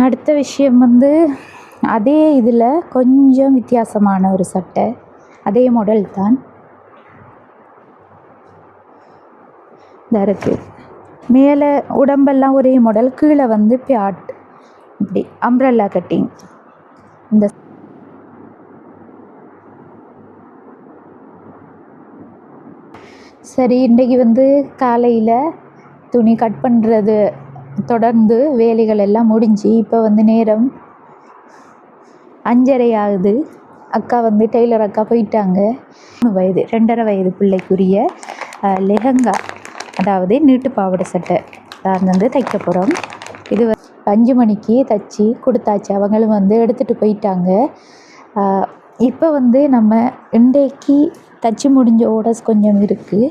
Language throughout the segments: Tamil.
அடுத்த விஷயம் வந்து அதே இதில் கொஞ்சம் வித்தியாசமான ஒரு சட்டை, அதே மாடல் தான் இதாக இருக்குது. மேலே உடம்பெல்லாம் ஒரே மாடல், கீழே வந்து பியாட், இப்படி அம்ப்ரெல்லா கட்டிங். இந்த சரி, இன்றைக்கி வந்து காலையில் துணி கட் பண்ணுறது தொடர்ந்து வேலைகள் எல்லாம் முடிஞ்சு இப்போ வந்து நேரம் 5:30 ஆகுது. அக்கா வந்து டெய்லர் அக்கா போயிட்டாங்க. 3 வயது 2.5 வயது பிள்ளைக்குரிய லெஹங்கா, அதாவது நீட்டு பாவாடை சட்டை தான் வந்து தைக்க போகிறோம். இது 5 மணிக்கு தைச்சி கொடுத்தாச்சு. அவங்களும் வந்து எடுத்துகிட்டு போயிட்டாங்க. இப்போ வந்து நம்ம இன்றைக்கு தைச்சி முடிஞ்ச ஓடர்ஸ் கொஞ்சம் இருக்குது.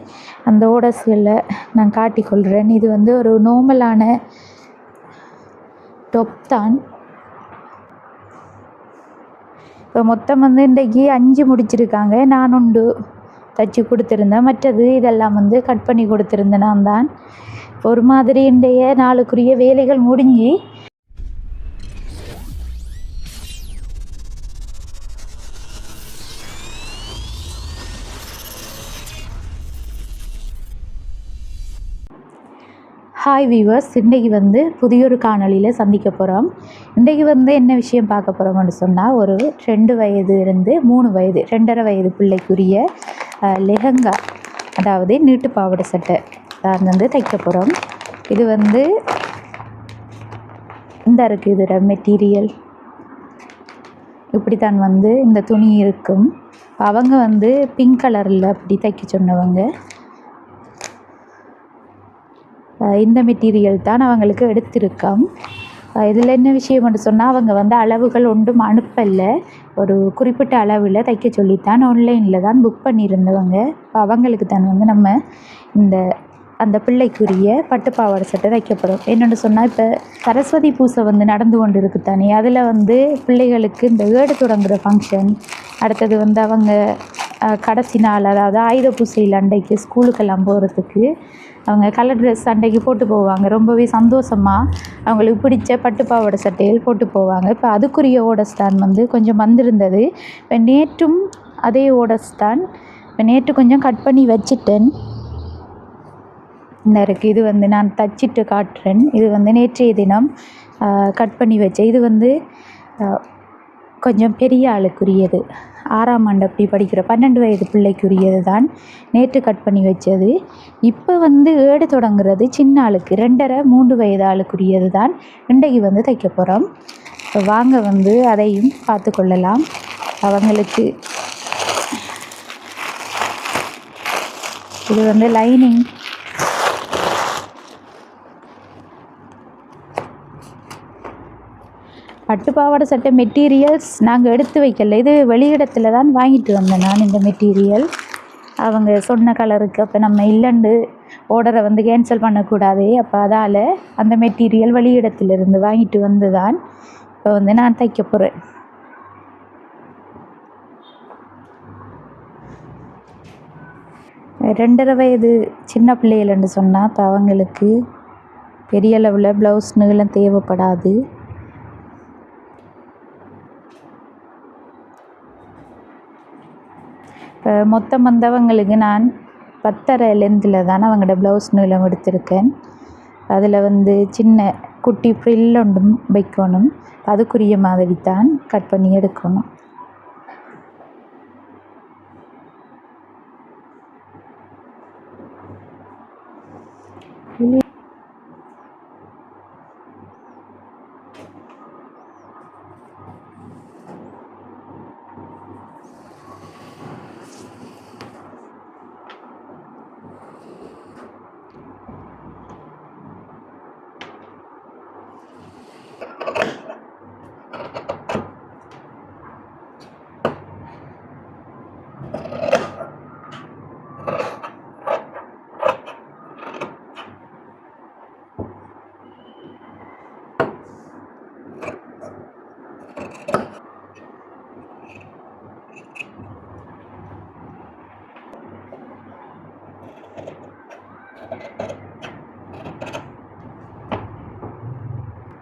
அந்த ஓடர்ஸ்களை நான் காட்டிக்கொள்கிறேன். இது வந்து ஒரு நார்மலான டாப் தான். இப்போ மொத்தம் வந்து இன்றைக்கி 5 முடிச்சிருக்காங்க. நான் ஒன்று தைச்சி கொடுத்துருந்தேன், மற்றது இதெல்லாம் வந்து கட் பண்ணி கொடுத்துருந்தேன் நான் தான். ஒரு மாதிரி இன்றைய நாளுக்குரிய வேலைகள் முடிஞ்சு ஹாய் வீவர்ஸ், இன்றைக்கி வந்து புதியொரு காணொலியில் சந்திக்க போகிறோம். இன்றைக்கி வந்து என்ன விஷயம் பார்க்க போகிறோம்னு சொன்னால், ஒரு 2 வயது இருந்து 3 வயது 2.5 வயது பிள்ளைக்குரிய லெஹங்கா, அதாவது நீட்டு பாவாடை சட்டை தான் வந்து தைக்க போகிறோம். இது வந்து இந்த இருக்குது, இதோட மெட்டீரியல் இப்படி தான் வந்து இந்த துணி இருக்கும். அவங்க வந்து பிங்க் கலரில் அப்படி தைக்க சொன்னவங்க. இந்த மெட்டீரியல் தான் அவங்களுக்கு எடுத்திருக்கோம். இதில் என்ன விஷயம்னு சொன்னால், அவங்க வந்து அளவுகள் ஒன்றும் அனுப்பலை. ஒரு குறிப்பிட்ட அளவில் தைக்க சொல்லித்தான் ஆன்லைனில் தான் புக் பண்ணியிருந்தவங்க. அவங்களுக்கு தான் வந்து நம்ம அந்த பிள்ளைக்குரிய பட்டுப்பாவாடை சட்டை தைக்க போகிறோம். என்னென்னு சொன்னால், இப்போ சரஸ்வதி பூஜை வந்து நடந்து கொண்டு இருக்குது தானே, அதில் வந்து பிள்ளைகளுக்கு இந்த ஏடு தொடங்குகிற ஃபங்க்ஷன், அடுத்தது வந்து அவங்க கடைசி நாள், அதாவது ஆயுத பூஜையில் அன்றைக்கு ஸ்கூலுக்கெல்லாம் போகிறதுக்கு அவங்க கலர் ட்ரெஸ் அன்றைக்கு போட்டு போவாங்க. ரொம்பவே சந்தோஷமாக அவங்களுக்கு பிடிச்ச பட்டுப்பாவாடை சட்டைகள் போட்டு போவாங்க. இப்போ அதுக்குரிய ஓடர்ஸ் தான் வந்து கொஞ்சம் வந்திருந்தது. இப்போ நேற்றும் அதே ஓடர்ஸ் தான். இப்போ நேற்று கொஞ்சம் கட் பண்ணி வச்சுட்டேன். இந்த இருக்குது, இது வந்து நான் தச்சிட்டு காட்டுறேன். இது வந்து நேற்றைய தினம் கட் பண்ணி வச்சேன். இது வந்து கொஞ்சம் பெரிய ஆளுக்குரியது, 6ஆம் ஆண்டு அப்படி படிக்கிற 12 வயது பிள்ளைக்குரியது தான் நேற்று கட் பண்ணி வச்சது. இப்போ வந்து ஏடு தொடங்குறது சின்ன ஆளுக்கு 2.5 3 வயது ஆளுக்குரியது தான் இன்றைக்கு வந்து தைக்க போகிறோம். வாங்க வந்து அதையும் பார்த்து கொள்ளலாம். அவங்களுக்கு இது வந்து லைனிங், பட்டுப்பாவாடை சட்டை மெட்டீரியல்ஸ் நாங்கள் எடுத்து வைக்கல. இது வெளியிடத்தில் தான் வாங்கிட்டு வந்தேன் நான் இந்த மெட்டீரியல். அவங்க சொன்ன கலருக்கு அப்போ நம்ம இல்லைண்டு ஆர்டரை வந்து கேன்சல் பண்ணக்கூடாது. அப்போ அதால் அந்த மெட்டீரியல் வெளியிடத்திலிருந்து வாங்கிட்டு வந்து தான் இப்போ வந்து நான் தைக்க போகிறேன். ரெண்டரை வயது சின்ன பிள்ளைகள்னு சொன்னால் இப்போ அவங்களுக்கு பெரிய அளவில் ப்ளவுஸ் நீளம் தேவைப்படாது. இப்போ மொத்தம் வந்தவங்களுக்கு நான் 10.5 லென்த்தில் தான் அவங்களோட ப்ளவுஸ் நீளம் எடுத்திருக்கேன். அதில் வந்து சின்ன குட்டி ஃப்ரில் ஒன்றும் வைக்கணும். அதுக்குரிய மாதிரி தான் கட் பண்ணி எடுக்கணும்.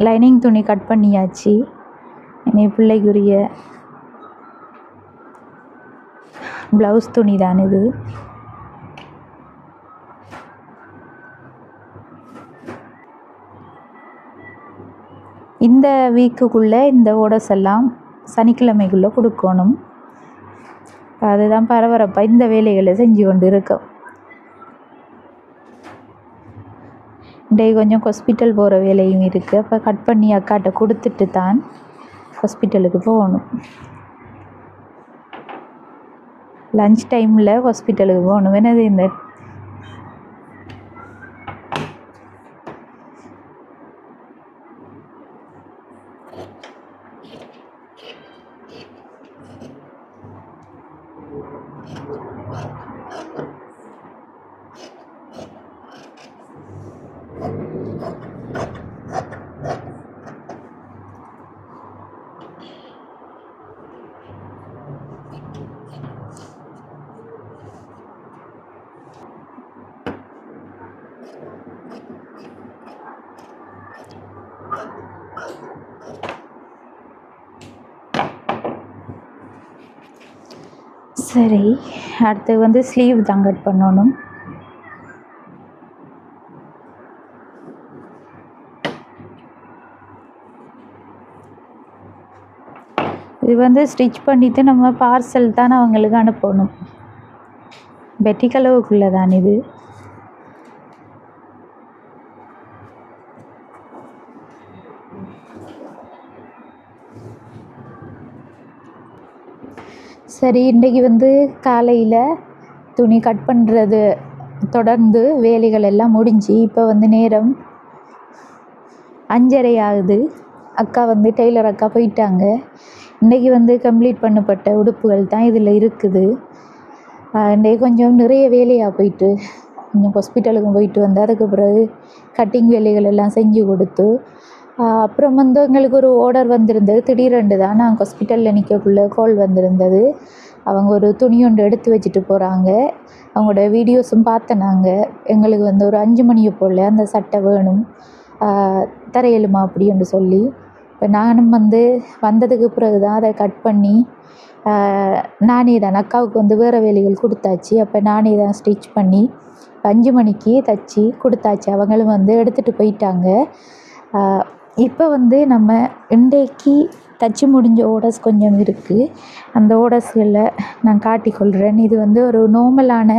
லைனிங் துணி கட் பண்ணியாச்சு. இனி பிள்ளைக்குரிய ப்ளவுஸ் துணி தான் இது. இந்த வீக்குக்குள்ளே இந்த ஓடஸ் எல்லாம் சனிக்கிழமைக்குள்ளே கொடுக்கணும். அதுதான் பரபரப்பாக இந்த வேலைகளை செஞ்சு கொண்டு இருக்கோம். இன்றைக்கு கொஞ்சம் ஹாஸ்பிட்டல் போகிற வேலையும் இருக்குது. அப்போ கட் பண்ணி அக்காட்ட கொடுத்துட்டு தான் ஹாஸ்பிட்டலுக்கு போகணும். லஞ்ச் டைமில் ஹாஸ்பிட்டலுக்கு போகணும். என்னது இந்த சரி, அடுத்து வந்து ஸ்லீவ் தான் கட் பண்ணணும். இது வந்து ஸ்டிச் பண்ணிவிட்டு நம்ம பார்சல் தான் அவங்களுக்கு அனுப்பணும். பெட்டிகளவுக்குள்ளே தான் இது. சரி, இன்றைக்கி வந்து காலையில் துணி கட் பண்ணுறது தொடர்ந்து வேலைகள் எல்லாம் முடிஞ்சு இப்போ வந்து நேரம் 5:30 ஆகுது. அக்கா வந்து டெய்லர் அக்கா போயிட்டாங்க. இன்றைக்கி வந்து கம்ப்ளீட் பண்ணப்பட்ட உடுப்புகள் தான் இதில் இருக்குது. இன்றைக்கி கொஞ்சம் நிறைய வேலையாக போயிட்டு கொஞ்சம் ஹாஸ்பிட்டலுக்கும் போயிட்டு வந்து அதுக்கு பிறகு கட்டிங் வேலைகள் எல்லாம் செஞ்சு கொடுத்து அப்புறம் வந்து எங்களுக்கு ஒரு ஆர்டர் வந்திருந்தது. திடீரென்று தான் நாங்கள் ஹாஸ்பிட்டலில் நிற்கக்குள்ளே கால் வந்திருந்தது. அவங்க ஒரு துணி ஒன்று எடுத்து வச்சுட்டு போகிறாங்க. அவங்களோட வீடியோஸும் பார்த்தேன். நாங்கள் எங்களுக்கு வந்து ஒரு 5 மணியை போல் அந்த சட்டை வேணும், தரையலுமா அப்படின்னு சொல்லி. இப்போ நானும் வந்து வந்ததுக்கு பிறகு தான் அதை கட் பண்ணி நானே தான் அக்காவுக்கு வந்து வேறு வேலைகள் கொடுத்தாச்சு. அப்போ நானே தான் ஸ்டிச் பண்ணி 5 மணிக்கு தச்சு கொடுத்தாச்சு. அவங்களும் வந்து எடுத்துகிட்டு போயிட்டாங்க. இப்போ வந்து நம்ம இன்றைக்கு தச்சு முடிஞ்ச ஓடஸ் கொஞ்சம் இருக்குது. அந்த ஓடஸ்களை நான் காட்டிக்கொள்கிறேன். இது வந்து ஒரு நார்மலான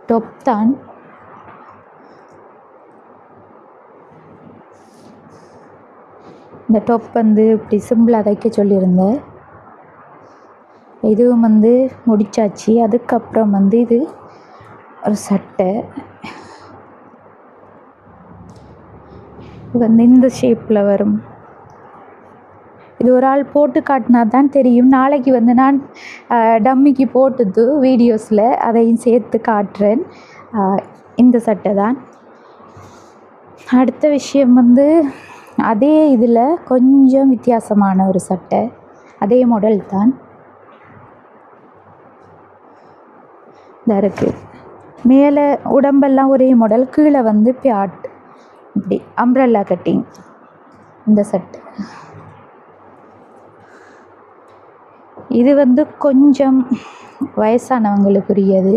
டாப் தான். இந்த டாப் வந்து இப்படி சிம்பிளாக தைக்க சொல்லியிருந்தேன். இதுவும் வந்து முடிச்சாச்சு. அதுக்கப்புறம் வந்து இது ஒரு சட்டை வந்து இந்த ஷேப்பில் வரும். இது ஒரு ஆள் போட்டு காட்டினா தான் தெரியும். நாளைக்கு வந்து நான் டம்மிக்கு போட்டது வீடியோஸில் அதையும் சேர்த்து காட்டுறேன். இந்த சட்டை தான். அடுத்த விஷயம் வந்து அதே இதில் கொஞ்சம் வித்தியாசமான ஒரு சட்டை, அதே மாடல் தான் இதாக இருக்குது. மேலே உடம்பெல்லாம் ஒரே மாடல், கீழே வந்து பியாட், இப்படி அம்ப்ரெல்லா கட்டிங். இந்த சட்டை இது வந்து கொஞ்சம் வயசானவங்களுக்குரியது.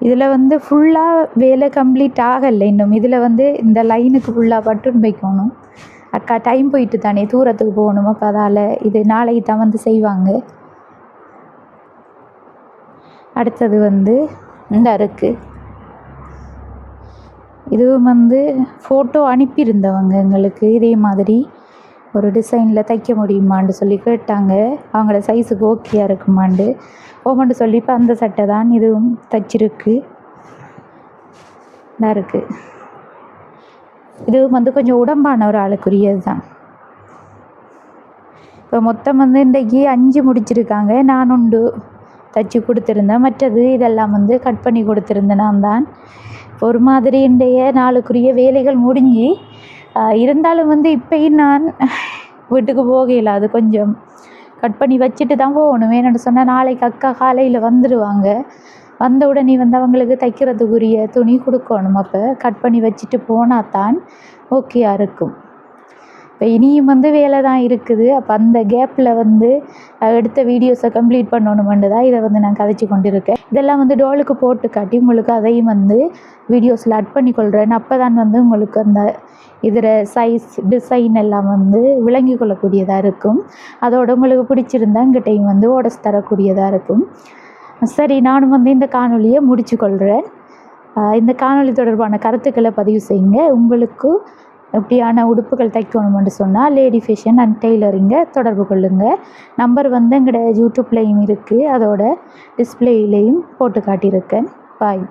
இதில் வந்து ஃபுல்லாக வேலை கம்ப்ளீட் ஆகலை இன்னும். இதில் வந்து இந்த லைனுக்கு ஃபுல்லாக பட்டன் வைக்கணும். அக்கா டைம் போயிட்டு தானே தூரத்துக்கு போகணும். அப்போ அதால் இது நாளைக்கு தான் வந்து செய்வாங்க. அடுத்தது வந்து இந்த இருக்குது. இதுவும் வந்து ஃபோட்டோ அனுப்பியிருந்தவங்க எங்களுக்கு இதே மாதிரி ஒரு டிசைனில் தைக்க முடியுமான்னு சொல்லி கேட்டாங்க. அவங்களோட சைஸுக்கு ஓகேயாக இருக்குமான்னு ஓமன்ட்டு சொல்லி இப்போ அந்த சட்டை தான் இதுவும் தைச்சிருக்கு. நல்லா இருக்குது. இதுவும் வந்து கொஞ்சம் உடம்பான ஒரு ஆளுக்குரியது தான். இப்போ மொத்தம் வந்து இன்றைக்கி 5 முடிச்சிருக்காங்க. நான் ஒன்று தைச்சி கொடுத்துருந்தேன். மற்றது இதெல்லாம் வந்து கட் பண்ணி கொடுத்துருந்தேன் நான் தான். ஒரு மாதிரி இன்றைய நாளுக்குரிய வேலைகள் முடிஞ்சு இருந்தாலும் வந்து இப்போயும் நான் வீட்டுக்கு போகல. அது கொஞ்சம் கட் பண்ணி வச்சுட்டு தான் போகணும். ஏன்னு சொன்னால் நாளைக்கு அக்கா காலையில் வந்துடுவாங்க. வந்த உடனே வந்து அவங்களுக்கு தைக்கிறதுக்குரிய துணி கொடுக்கணும். அப்போ கட் பண்ணி வச்சுட்டு போனால் தான் ஓகேயா இருக்கும். இப்போ இனியும் வந்து வேலை தான் இருக்குது. அப்போ அந்த கேப்பில் வந்து எடுத்த வீடியோஸை கம்ப்ளீட் பண்ணணுமென்று தான் இதை வந்து நான் கதைச்சி கொண்டு இருக்கேன். இதெல்லாம் வந்து டோலுக்கு போட்டு காட்டி உங்களுக்கு அதையும் வந்து வீடியோஸில் ஆட் பண்ணி கொள்கிறேன். அப்போ தான் வந்து உங்களுக்கு அந்த இதில் சைஸ் டிசைன் எல்லாம் வந்து விளங்கி கொள்ளக்கூடியதாக இருக்கும். அதோட உங்களுக்கு பிடிச்சிருந்தா எங்கிட்டையும் வந்து ஓடஸ் தரக்கூடியதாக இருக்கும். சரி, நானும் வந்து இந்த காணொலியை முடிச்சு கொள்கிறேன். இந்த காணொலி தொடர்பான கருத்துக்களை பதிவு செய்யுங்க. உங்களுக்கு எப்படியான உடுப்புகள் தைக்கணும்னு சொன்னால் லேடி ஃபேஷன் அண்ட் டெய்லரிங்கை தொடர்பு கொள்ளுங்கள். நம்பர் வந்து எங்களோட யூடியூப்லேயும் இருக்குது, அதோட டிஸ்பிளேயிலையும் போட்டு காட்டியிருக்கேன். பாய்.